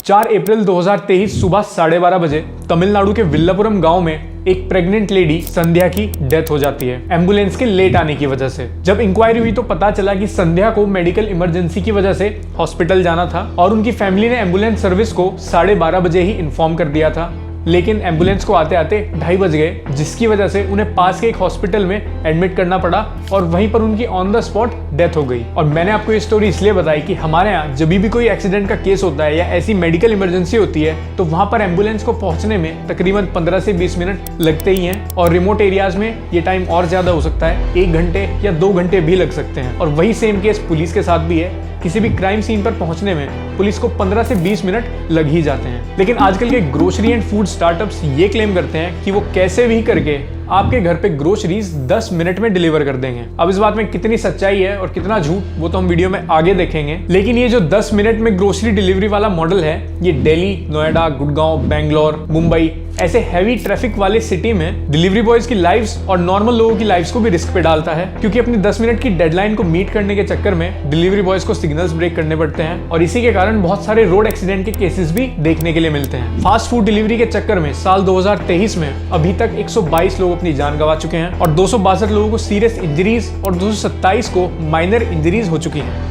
4 अप्रैल 2023 सुबह 12:30 बजे तमिलनाडु के विल्लापुरम गांव में एक प्रेग्नेंट लेडी संध्या की डेथ हो जाती है एम्बुलेंस के लेट आने की वजह से। जब इंक्वायरी हुई तो पता चला कि संध्या को मेडिकल इमरजेंसी की वजह से हॉस्पिटल जाना था और उनकी फैमिली ने एम्बुलेंस सर्विस को 12:30 बजे ही इन्फॉर्म कर दिया था, लेकिन एम्बुलेंस को आते आते 2:30 बज गए, जिसकी वजह से उन्हें पास के एक हॉस्पिटल में एडमिट करना पड़ा और वहीं पर उनकी ऑन द स्पॉट डेथ हो गई। और मैंने आपको ये स्टोरी इसलिए बताई कि हमारे यहाँ जब भी कोई एक्सीडेंट का केस होता है या ऐसी मेडिकल इमरजेंसी होती है तो वहां पर एम्बुलेंस को पहुंचने में तकरीबन 15 से 20 मिनट लगते ही हैं और रिमोट एरियाज में ये टाइम और ज्यादा हो सकता है, 1 घंटे या 2 घंटे भी लग सकते हैं। और वही सेम केस पुलिस के साथ भी है, किसी भी क्राइम सीन पर पहुंचने में पुलिस को 15 से 20 मिनट लग ही जाते हैं। लेकिन आजकल के ग्रोसरी एंड फूड स्टार्टअप्स ये क्लेम करते हैं कि वो कैसे भी करके आपके घर पे ग्रोसरीज 10 मिनट में डिलीवर कर देंगे। अब इस बात में कितनी सच्चाई है और कितना झूठ वो तो हम वीडियो में आगे देखेंगे, लेकिन ये जो 10 मिनट में ग्रोसरी डिलीवरी वाला मॉडल है ये दिल्ली, नोएडा, गुड़गांव, बेंगलोर, मुंबई ऐसे हैवी ट्रैफिक वाले सिटी में डिलीवरी बॉयज की लाइव्स और नॉर्मल लोगों की लाइव्स को भी रिस्क पे डालता है, क्योंकि अपनी 10 मिनट की डेडलाइन को मीट करने के चक्कर में डिलीवरी बॉयज को सिग्नल्स ब्रेक करने पड़ते हैं और इसी के कारण बहुत सारे रोड एक्सीडेंट के केसेस भी देखने के लिए मिलते हैं। फास्ट फूड डिलीवरी के चक्कर में साल 2023 में अभी तक 122 लोग अपनी जान गंवा चुके हैं और 262 लोगों को सीरियस इंजरीज और 227 को माइनर इंजरीज हो चुकी हैं।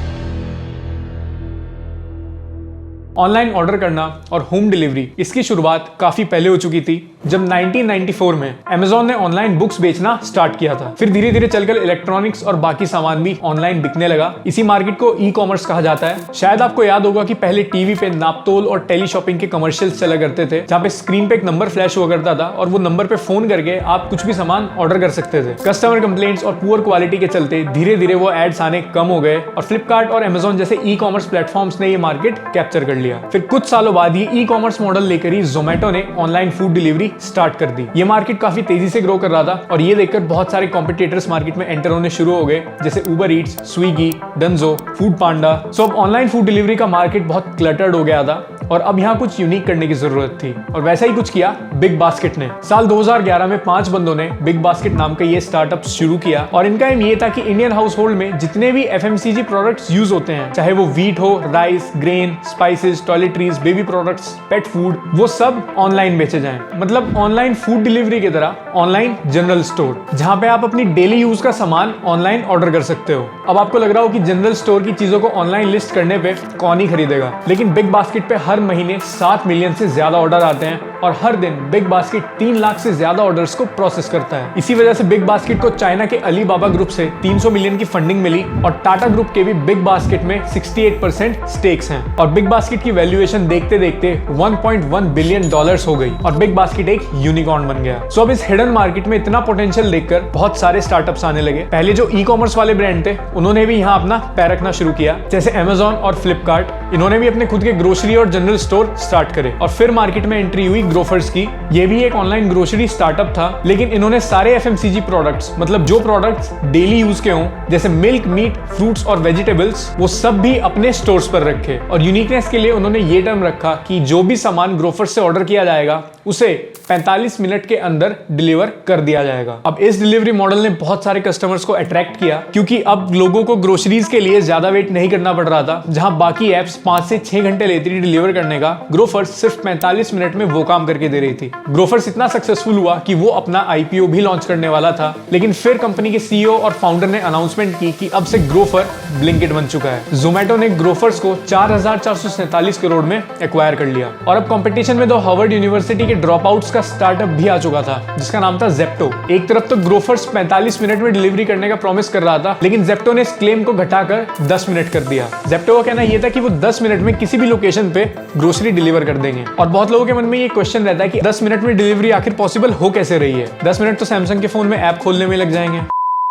ऑनलाइन ऑर्डर करना और होम डिलीवरी इसकी शुरुआत काफी पहले हो चुकी थी, जब 1994 में अमेज़न ने ऑनलाइन बुक्स बेचना स्टार्ट किया था। फिर धीरे धीरे चलकर इलेक्ट्रॉनिक्स और बाकी सामान भी ऑनलाइन बिकने लगा। इसी मार्केट को ई कॉमर्स कहा जाता है। शायद आपको याद होगा कि पहले टीवी पे नापतोल और टेली शॉपिंग के कमर्शियल्स चला करते थे, जहाँ पे स्क्रीन पे एक नंबर फ्लैश हुआ करता था और वो नंबर पे फोन करके आप कुछ भी सामान ऑर्डर कर सकते थे। कस्टमर कंप्लेंट्स और पुअर क्वालिटी के चलते धीरे धीरे वो एड्स आने कम हो गए और फ्लिपकार्ट और अमेज़न जैसे ई कॉमर्स प्लेटफॉर्म्स ने ये मार्केट कैप्चर कर लिया। फिर कुछ सालों बाद ये ई कॉमर्स मॉडल लेकर ही जोमेटो ने ऑनलाइन फूड डिलीवरी स्टार्ट कर दी। ये मार्केट काफी तेजी से ग्रो कर रहा था और ये देखकर बहुत सारे कॉम्पिटिटर्स मार्केट में एंटर होने शुरू हो गए, जैसे Uber Eats, Swiggy, Dunzo, Foodpanda. So अब ऑनलाइन फूड डिलीवरी का मार्केट बहुत क्लटर्ड हो गया था और अब यहाँ कुछ यूनिक करने की जरूरत थी और वैसा ही कुछ किया बिग बास्केट ने। साल 2011 में 5 बंदों ने बिग बास्केट नाम का ये स्टार्टअप शुरू किया और इनका एम ये था कि इंडियन हाउस होल्ड में जितने भी FMCG प्रोडक्ट्स यूज होते हैं, चाहे वो व्हीट हो, rice, grain, spices, toiletries, baby products, pet food, वो सब ऑनलाइन बेचे जाएं। मतलब ऑनलाइन फूड डिलीवरी की तरह ऑनलाइन जनरल स्टोर, जहां पे आप अपनी डेली यूज का सामान ऑनलाइन ऑर्डर कर सकते हो। अब आपको लग रहा हो कि जनरल स्टोर की चीजों को ऑनलाइन लिस्ट करने पे कौन ही खरीदेगा, लेकिन बिग बास्केट पे हर महीने 7 मिलियन से ज्यादा ऑर्डर आते हैं और हर दिन बिग बास्केट 3 लाख से ज्यादा ऑर्डर्स को प्रोसेस करता है। इसी वजह से बिग बास्केट को चाइना के अलीबाबा ग्रुप से 300 मिलियन की फंडिंग मिली और टाटा ग्रुप के भी बिग बास्केट में 68% स्टेक्स हैं और बिग बास्केट की वैल्यूएशन देखते देखते $1.1 बिलियन हो गई और बिग बास्केट एक यूनिकॉर्न बन गया। सो अब इस हिडन मार्केट में इतना पोटेंशियल देखकर बहुत सारे स्टार्टअप्स आने लगे। पहले जो ई कॉमर्स वाले ब्रांड थे उन्होंने भी यहाँ अपना पैर रखना शुरू किया, जैसे अमेज़न और फ्लिपकार्ट। इन्होंने भी अपने खुद के ग्रोसरी और जनरल स्टोर स्टार्ट करे और फिर मार्केट में एंट्री हुई ग्रोफर्स की। ये भी एक ऑनलाइन ग्रोसरी स्टार्टअप था, लेकिन इन्होंने सारे FMCG प्रोडक्ट्स, मतलब जो प्रोडक्ट्स डेली यूज के हों, जैसे मिल्क, मीट, फ्रूट्स और वेजिटेबल्स, वो सब भी अपने स्टोर्स पर रखे और यूनिकनेस के लिए उन्होंने ये टर्म रखा कि जो भी सामान ग्रोफर से ऑर्डर किया जाएगा उसे 45 मिनट के अंदर डिलीवर कर दिया जाएगा। अब इस डिलीवरी मॉडल ने बहुत सारे कस्टमर्स को अट्रैक्ट किया, क्योंकि अब लोगों को ग्रोसरीज के लिए ज्यादा वेट नहीं करना पड़ रहा था। जहां बाकी एप्स 5 से 6 घंटे लेती थी डिलीवर करने का, ग्रोफर्स सिर्फ 45 मिनट में वो काम करके दे रही थी। ग्रोफर्स इतना सक्सेसफुल हुआ कि वो अपना IPO भी लॉन्च करने वाला था, लेकिन फिर कंपनी के CEO और फाउंडर ने अनाउंसमेंट की कि अब से ग्रोफर ब्लिंकिट बन चुका है। जोमेटो ने ग्रोफर्स को 4,447 करोड़ में एक्वायर कर लिया और अब कंपटीशन में हार्वर्ड यूनिवर्सिटी के ड्रॉप आउट्स का स्टार्टअप भी आ चुका था, जिसका नाम था जेप्टो। एक तरफ तो ग्रोफर्स 45 मिनट में डिलीवरी करने का प्रॉमिस कर रहा था, लेकिन जेप्टो ने इस क्लेम को घटाकर 10 मिनट कर दिया। जेप्टो का कहना यह था कि वो 10 मिनट में किसी भी लोकेशन पे ग्रोसरी डिलीवर कर देंगे। और बहुत लोगों के मन में ये क्वेश्चन रहता है कि 10 मिनट में डिलीवरी आखिर पॉसिबल हो कैसे रही है। 10 मिनट तो सैमसंग के फोन में ऐप खोलने में लग जाएंगे।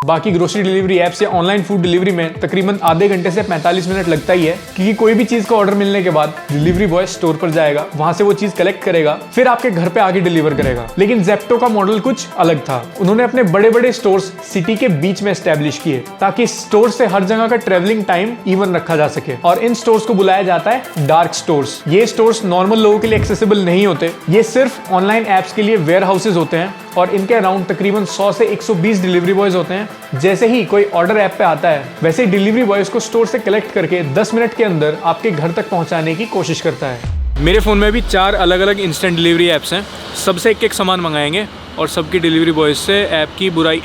बाकी ग्रोसरी डिलीवरी ऐप्स या ऑनलाइन फूड डिलीवरी में तकरीबन आधे घंटे से 45 मिनट लगता ही है, क्योंकि कोई भी चीज का ऑर्डर मिलने के बाद डिलीवरी बॉय स्टोर पर जाएगा, वहां से वो चीज कलेक्ट करेगा, फिर आपके घर पे आके डिलीवर करेगा। लेकिन जेप्टो का मॉडल कुछ अलग था। उन्होंने अपने बड़े बड़े स्टोर्स सिटी के बीच में एस्टेब्लिश किए, ताकि स्टोर से हर जगह का ट्रेवलिंग टाइम इवन रखा जा सके। और इन स्टोर्स को बुलाया जाता है डार्क स्टोर्स। ये स्टोर्स नॉर्मल लोगों के लिए एक्सेसिबल नहीं होते, ये सिर्फ ऑनलाइन एप्स के लिए वेयर हाउसेज होते हैं और इनके अराउंड तकरीबन 100 से 120 डिलीवरी बॉयज होते हैं। जैसे ही कोई ऑर्डर ऐप पे आता है, वैसे ही डिलीवरी बॉय उसको स्टोर से कलेक्ट करके 10 मिनट के अंदर आपके घर तक पहुंचाने की कोशिश करता है। मेरे फ़ोन में भी 4 अलग अलग इंस्टेंट डिलीवरी ऐप्स हैं, सबसे एक सामान मंगाएंगे और सबकी डिलीवरी बॉयज़ से ऐप की बुराई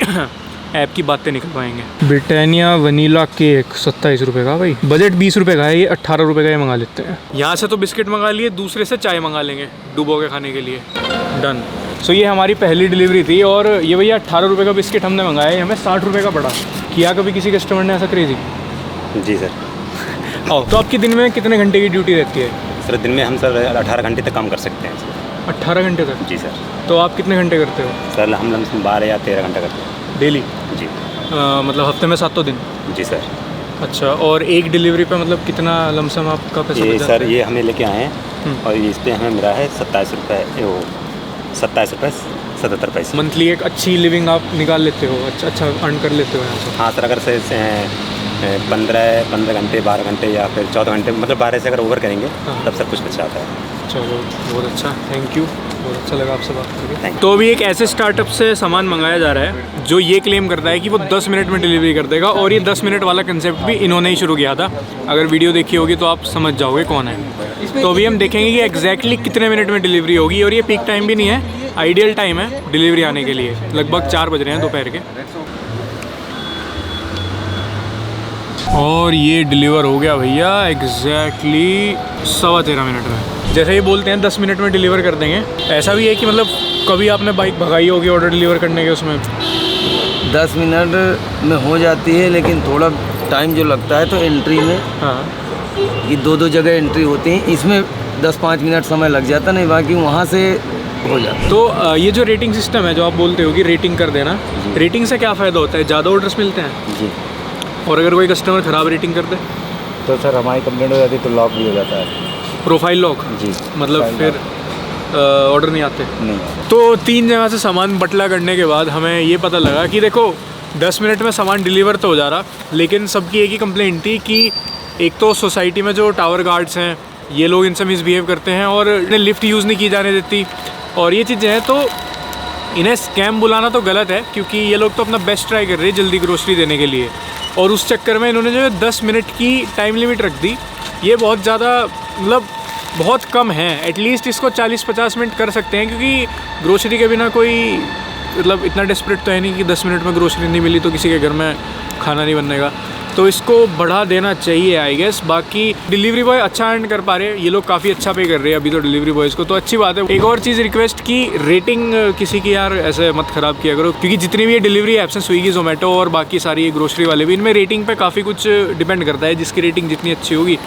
ऐप की बातें निकल पाएंगे। ब्रिटानिया वनीला केक 27 रुपये का, भाई बजट 20 रुपये का है, ये 18 रुपये का ये मंगा लेते हैं। यहाँ से तो बिस्किट मंगा लिए, दूसरे से चाय मंगा लेंगे डुबो के खाने के लिए। डन। सो ये हमारी पहली डिलीवरी थी और ये भैया 18 रुपये का बिस्किट हमने मंगाया, हमें 60 रुपये का पड़ा। किया कभी किसी कस्टमर ने ऐसा क्रेजी? जी सर। आओ, तो आपकी दिन में कितने घंटे की ड्यूटी रहती है? सर दिन में हम सर 18 घंटे तक काम कर सकते हैं सर। 18 घंटे तक? जी सर। तो आप कितने घंटे करते हो? सर हम लमसम 12 या 13 घंटा करते हैं डेली? जी। मतलब हफ्ते में 7 दिन? जी सर। अच्छा, और एक डिलीवरी पे मतलब कितना लमसम आपका पैसा ये बच जाता सर है? ये हमें लेके आए हैं और इस पर हमें मिला है 27 रुपये, वो 27 रुपये 77 पैसे। मंथली एक अच्छी लिविंग आप निकाल लेते हो, अच्छा अर्न कर लेते हो यहाँ से? हाँ सर, अगर से 15 घंटे 12 घंटे या फिर 14 घंटे मतलब 12 से अगर ओवर करेंगे तब सब कुछ बच जाता है। चलो बहुत अच्छा, थैंक यू, बहुत अच्छा लगा आपसे बात करके। तो अभी एक ऐसे स्टार्टअप से सामान मंगाया जा रहा है जो ये क्लेम करता है कि वो 10 मिनट में डिलीवरी कर देगा, और ये 10 मिनट वाला कंसेप्ट भी इन्होंने ही शुरू किया था। अगर वीडियो देखी होगी तो आप समझ जाओगे कौन है। तो अभी हम देखेंगे कि एग्जैक्टली कितने मिनट में डिलीवरी होगी, और ये पीक टाइम भी नहीं है, आइडियल टाइम है डिलीवरी आने के लिए। लगभग 4 बज रहे हैं दोपहर के, और ये डिलीवर हो गया भैया एग्जैक्टली 13.15 मिनट में। जैसे ही बोलते हैं 10 मिनट में डिलीवर कर देंगे, ऐसा भी है कि मतलब कभी आपने बाइक भगाई होगी ऑर्डर डिलीवर करने के, उसमें 10 मिनट में हो जाती है, लेकिन थोड़ा टाइम जो लगता है तो एंट्री में, हाँ, ये 2 जगह एंट्री होती है, इसमें 10-5 मिनट समय लग जाता, नहीं बाकी वहाँ से हो जाता। तो ये जो रेटिंग सिस्टम है जो आप बोलते हो कि रेटिंग कर देना, रेटिंग से क्या फ़ायदा होता है? ज़्यादा ऑर्डर्स मिलते हैं जी। और अगर कोई कस्टमर ख़राब रेटिंग कर दे तो सर हमारी कंप्लेंट हो जाती है तो लॉक भी हो जाता है। Profile lock? जी। मतलब फिर ऑर्डर नहीं आते? नहीं। तो 3 जगह से सामान बटला करने के बाद हमें ये पता लगा कि देखो 10 मिनट में सामान डिलीवर तो हो जा रहा, लेकिन सबकी एक ही कंप्लेंट थी कि एक तो सोसाइटी में जो टावर गार्ड्स हैं ये लोग इनसे मिसबिहेव करते हैं और इन्हें लिफ्ट यूज़ नहीं की जाने देती, और ये चीज़ें हैं। तो इन्हें स्कैम बुलाना तो गलत है, क्योंकि ये लोग तो अपना बेस्ट ट्राई कर रहे हैं जल्दी ग्रोसरी देने के लिए, और उस चक्कर में इन्होंने जो है 10 मिनट की टाइम लिमिट रख दी। ये बहुत ज़्यादा मतलब बहुत कम है, एटलीस्ट इसको 40-50 मिनट कर सकते हैं, क्योंकि ग्रोसरी के बिना कोई मतलब इतना डेस्परेट तो है नहीं कि 10 मिनट में ग्रोसरी नहीं मिली तो किसी के घर में खाना नहीं बनने का। तो इसको बढ़ा देना चाहिए आई गेस। बाकी डिलीवरी बॉय अच्छा अर्न कर पा रहे हैं, ये लोग काफ़ी अच्छा पे कर रहे हैं अभी तो डिलीवरी बॉयज़ को, तो अच्छी बात है। एक और चीज़ रिक्वेस्ट की, रेटिंग किसी की यार ऐसे मत ख़राब किया करो, क्योंकि जितनी भी ये डिलीवरी ऐप्स हैं, स्विगी, जोमेटो और बाकी सारी ये ग्रोसरी वाले भी, इनमें रेटिंग पे काफ़ी कुछ डिपेंड करता है। जिसकी रेटिंग जितनी अच्छी होगी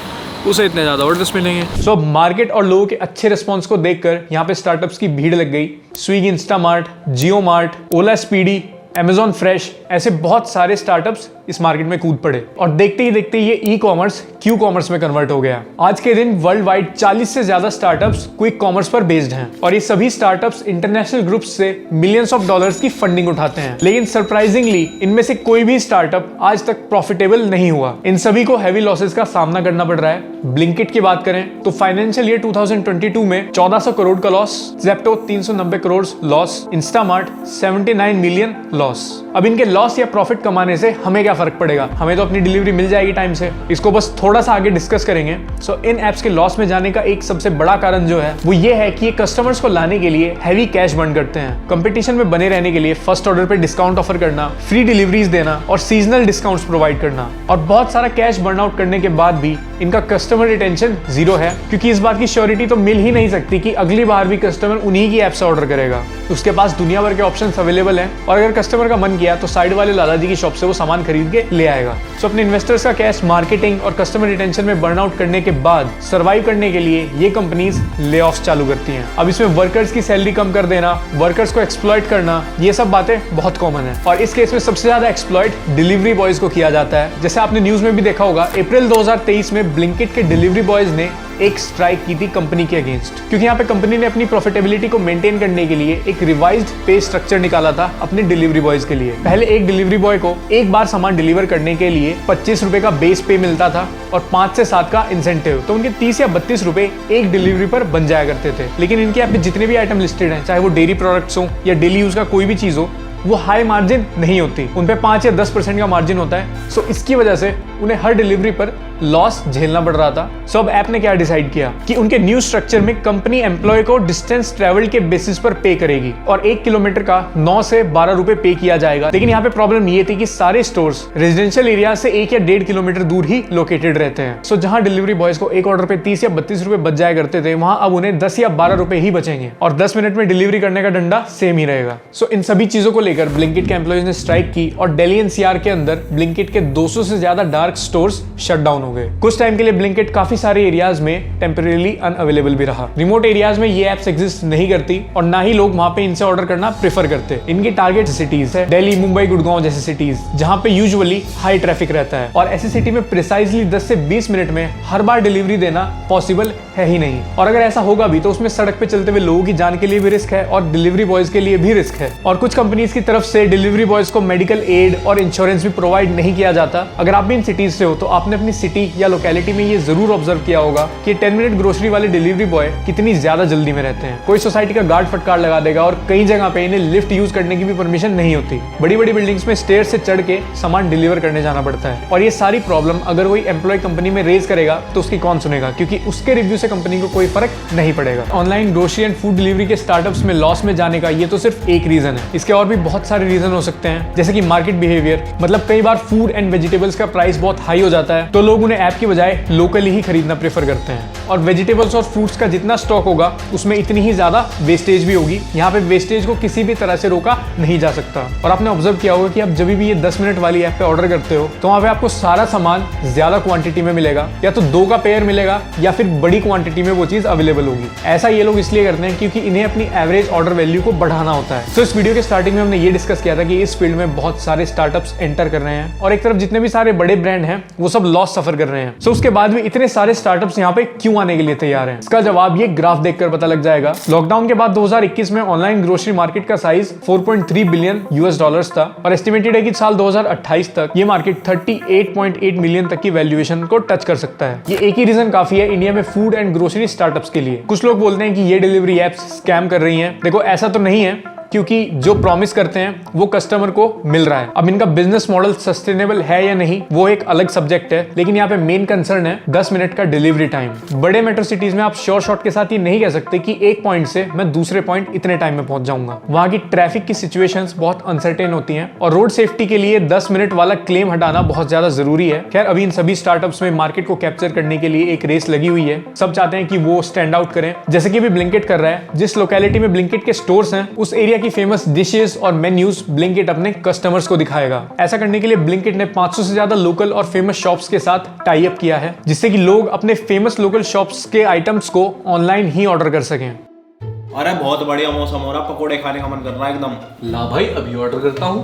उसे इतने ज़्यादा ऑर्डर्स मिलेंगे। सो मार्केट और लोगों के अच्छे रिस्पॉन्स को देखकर यहाँ पे स्टार्टअप्स की भीड़ लग गई। स्विगी, इंस्टामार्ट, जियो मार्ट, ओला स्पीडी, Amazon फ्रेश, ऐसे बहुत सारे स्टार्टअप्स इस मार्केट में कूद पड़े, और देखते ही देखते ये ई कॉमर्स क्यू कॉमर्स में कन्वर्ट हो गया। आज के दिन वर्ल्ड वाइड 40 से ज्यादा स्टार्टअप्स क्विक कॉमर्स पर बेस्ड हैं, और ये सभी स्टार्टअप्स इंटरनेशनल ग्रुप्स से मिलियंस ऑफ डॉलर्स की फंडिंग उठाते हैं। लेकिन सरप्राइजिंगली इनमें से कोई भी स्टार्टअप आज तक प्रॉफिटेबल नहीं हुआ। इन सभी को हैवी लॉसेस का सामना करना पड़ रहा है। ब्लिंकिट की बात करें तो फाइनेंशियल ईयर 2022 में 1400 करोड़ का loss, Zepto 390 crore loss, Instamart 79 million loss. अब इनके लॉस या प्रॉफिट कमाने से हमें क्या फर्क पड़ेगा? हमें तो अपनी डिलीवरी मिल जाएगी टाइम से। इसको बस थोड़ा सा आगे डिस्कस करेंगे। सो इन एप्स के लॉस में जाने का एक सबसे बड़ा कारण जो है वो ये है कि ये कस्टमर्स को लाने के लिए हैवी कैश बर्न करते हैं। कंपटीशन में बने रहने के लिए फर्स्ट ऑर्डर पे डिस्काउंट ऑफर करना, फ्री डिलीवरीज देना और सीजनल डिस्काउंट्स प्रोवाइड करना, और बहुत सारा कैश बर्न आउट करने के बाद भी इनका कस्टमर रिटेंशन 0 है, क्योंकि इस बात की श्योरिटी तो मिल ही नहीं सकती कि अगली बार भी कस्टमर उन्हीं की ऐप से ऑर्डर करेगा। उसके पास दुनिया भर के ऑप्शंस अवेलेबल हैं, और अगर कस्टमर का मन किया तो साइड वाले लाला जी की शॉप से वो सामान खरीद के ले आएगा। सो अपने इन्वेस्टर्स का कैश मार्केटिंग और कस्टमर रिटेंशन में बर्न आउट करने के बाद सर्वाइव करने के लिए ये कंपनीज ले ऑफ चालू करती हैं। अब इसमें वर्कर्स की सैलरी कम कर देना, वर्कर्स को एक्सप्लॉइट करना, ये सब बातें बहुत कॉमन है, और इस केस में सबसे ज्यादा एक्सप्लॉइट डिलीवरी बॉयज को किया जाता है। जैसे आपने न्यूज में भी देखा होगा, अप्रैल 2023 में ब्लिंकिट के डिलीवरी बॉयज ने एक स्ट्राइक की थी कंपनी के अगेंस्ट, क्योंकि यहाँ पे कंपनी ने अपनी प्रॉफिटेबिलिटी को मेंटेन करने के लिए एक रिवाइज्ड पे स्ट्रक्चर निकाला था अपने डिलीवरी बॉयज के लिए। पहले एक डिलीवरी बॉय को एक बार सामान डिलीवर करने के लिए 25 रुपए का बेस पे मिलता था और 5 से 7 का इंसेंटिव, तो उनके 30 या 32 रुपए एक डिलीवरी पर बन जाया करते थे। लेकिन इनके यहाँ पे जितने भी आइटम लिस्टेड हैं, चाहे वो डेयरी प्रोडक्ट्स हो या डेली यूज का कोई भी चीज हो, वो हाई मार्जिन नहीं होती, उन पे 5 या 10% का मार्जिन होता है। सो इसकी वजह से उन्हें हर डिलीवरी पर लॉस झेलना पड़ रहा था। सो अब ऐप ने क्या डिसाइड किया कि उनके न्यू स्ट्रक्चर में कंपनी एम्प्लॉय को डिस्टेंस ट्रेवल के बेसिस पर पे करेगी और 1 किलोमीटर का 9 से 12 रुपए पे किया जाएगा। लेकिन यहाँ पे प्रॉब्लम ये थी कि सारे स्टोर्स रेजिडेंशियल एरिया से 1 या 1.5 किलोमीटर दूर ही लोकेटेड रहते हैं। सो जहां डिलीवरी बॉयज को एक ऑर्डर पे 30 या 32 रुपए बच जाया करते थे, वहां अब उन्हें 10 या 12 रुपए ही बचेंगे और 10 मिनट में डिलीवरी करने का डंडा सेम ही रहेगा। सो इन सभी चीजों को लेकर ब्लिंकिट के एम्प्लॉयज ने स्ट्राइक की और दिल्ली एनसीआर के अंदर ब्लिंकिट के 200 से ज्यादा डार्क स्टोर्स शट डाउन हो गए। कुछ टाइम के लिए ब्लिंकिट काफी सारे एरियाज में टेम्परेरी अनअवेलेबल भी रहा। रिमोट एरियाज में ये एप्स एग्जिस्ट नहीं करती और ना ही लोग वहां पे इनसे ऑर्डर करना प्रेफर करते। इनकी टारगेट सिटीज है दिल्ली, मुंबई, गुड़गांव जैसे सिटीज जहां पे यूजुअली हाई ट्रैफिक रहता है और ऐसी सिटी में प्रिसाइजली 10 से 20 मिनट में हर बार डिलीवरी देना पॉसिबल है ही नहीं। और अगर ऐसा होगा भी तो उसमें सड़क पे चलते हुए लोगों की जान के लिए भी रिस्क है और डिलीवरी बॉयज के लिए भी रिस्क है। और कुछ कंपनीज की तरफ से डिलीवरी बॉयज को मेडिकल एड और इंश्योरेंस भी प्रोवाइड नहीं किया जाता। अगर आप भी इन सिटीज से हो तो आपने अपनी सिटी या लोकेलिटी में ये जरूर ऑब्जर्व किया होगा कि 10 मिनट ग्रोसरी वाले डिलीवरी बॉय कितनी ज्यादा जल्दी में रहते हैं। कोई सोसाइटी का गार्ड फटकार लगा देगा और कई जगह पे इन्हें लिफ्ट यूज करने की भी परमिशन नहीं होती। बड़ी बड़ी बिल्डिंग्स में स्टेयर से चढ़ के सामान डिलीवर करने जाना पड़ता है और ये सारी प्रॉब्लम अगर कोई एम्प्लॉय कंपनी में रेज करेगा तो उसकी कौन सुनेगा, क्योंकि उसके रिव्यू से कंपनी को कोई फर्क नहीं पड़ेगा। Online grocery and food delivery के स्टार्टअप्स में लॉस में जाने का ये तो सिर्फ एक रीजन है। इसके और भी बहुत सारे रीजन हो सकते हैं, जैसे कि मार्केट बिहेवियर। मतलब कई बार फूड एंड वेजिटेबल्स का प्राइस बहुत हाई हो जाता है तो लोग उन्हें ऐप की बजाय लोकली ही खरीदना प्रेफर करते हैं और वेजिटेबल्स और फ्रूट्स का जितना स्टॉक होगा उसमें इतनी ही ज्यादा वेस्टेज भी होगी। यहाँ पे वेस्टेज को किसी भी तरह से रोका नहीं जा सकता। और आपने ऑब्जर्व किया होगा कि आप जब भी ये 10 मिनट वाली ऐप पे ऑर्डर करते हो तो वहाँ पे आपको सारा सामान ज्यादा क्वांटिटी में मिलेगा, या तो 2 का पेयर मिलेगा या फिर बड़ी क्वांटिटी में वो चीज अवेलेबल होगी। ऐसा ये लोग इसलिए करते हैं क्योंकि इन्हें अपनी एवरेज ऑर्डर वैल्यू को बढ़ाना होता है। तो इस वीडियो के स्टार्टिंग में हमने ये डिस्कस किया था कि इस फील्ड में बहुत सारे स्टार्टअप्स एंटर कर रहे हैं और एक तरफ जितने भी सारे बड़े ब्रांड हैं वो सब लॉस सफर कर रहे हैं। सो उसके बाद भी इतने सारे स्टार्टअप्स यहाँ पे क्यों आने के लिए तैयार हैं? इसका जवाब ये ग्राफ देखकर पता लग जाएगा। लॉकडाउन के बाद 2021 में ऑनलाइन ग्रोसरी मार्केट का साइज 4.3 बिलियन US था और एस्टिमेटेड है कि साल 2028 तक ये मार्केट 38.8 मिलियन तक की वैल्यूएशन को टच कर सकता है। ये एक ही रीजन काफी है इंडिया में फूड एंड ग्रोसरी स्टार्टअप्स के लिए। कुछ लोग बोलते हैं कि ये डिलीवरी एप्स स्कैम कर रही हैं। देखो ऐसा तो नहीं है, क्योंकि जो प्रॉमिस करते हैं वो कस्टमर को मिल रहा है। अब इनका बिजनेस मॉडल सस्टेनेबल है या नहीं वो एक अलग सब्जेक्ट है, लेकिन यहाँ पे मेन कंसर्न है 10 मिनट का डिलीवरी टाइम। बड़े मेट्रो सिटीज में आप श्योर शॉट के साथ ये नहीं कह सकते कि एक पॉइंट से मैं दूसरे पॉइंट इतने टाइम में पहुंच जाऊंगा। वहां की ट्रैफिक की सिचुएशंस बहुत अनसर्टेन होती हैं और रोड सेफ्टी के लिए 10 मिनट वाला क्लेम हटाना बहुत ज्यादा जरूरी है। खैर अभी इन सभी स्टार्टअप्स में मार्केट को कैप्चर करने के लिए एक रेस लगी हुई है। सब चाहते हैं कि वो स्टैंड आउट करें, जैसे कि अभी ब्लिंकिट कर रहा है। जिस लोकेलिटी में ब्लिंकिट के स्टोर्स हैं उस एरिया की फेमस डिशेज और मेन्यूज ब्लिंकिट अपने कस्टमर्स को दिखाएगा। ऐसा करने के लिए ब्लिंकिट ने 500 से ज्यादा लोकल और फेमस शॉप्स के साथ टाई अप किया है, जिससे कि लोग अपने फेमस लोकल शॉप्स के आइटम्स को ऑनलाइन ही ऑर्डर कर सकें। अरे बहुत बढ़िया मौसम हो रहा, पकोड़े खाने का मन कर रहा है एकदम। ला भाई अभी ऑर्डर करता हूँ।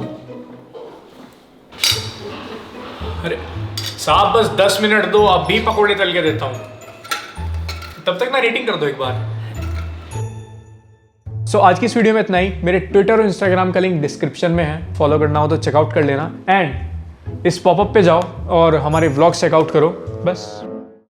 अरे साहब बस 10 मिनट दो, अभी पकोड़े तल के देता हूँ। तब तक ना रेटिंग कर दो एक बार। सो आज की इस वीडियो में इतना ही। मेरे ट्विटर और इंस्टाग्राम का लिंक डिस्क्रिप्शन में है, फॉलो करना हो तो चेकआउट कर लेना। एंड इस पॉपअप पे जाओ और हमारे व्लॉग्स चेकआउट करो। बस।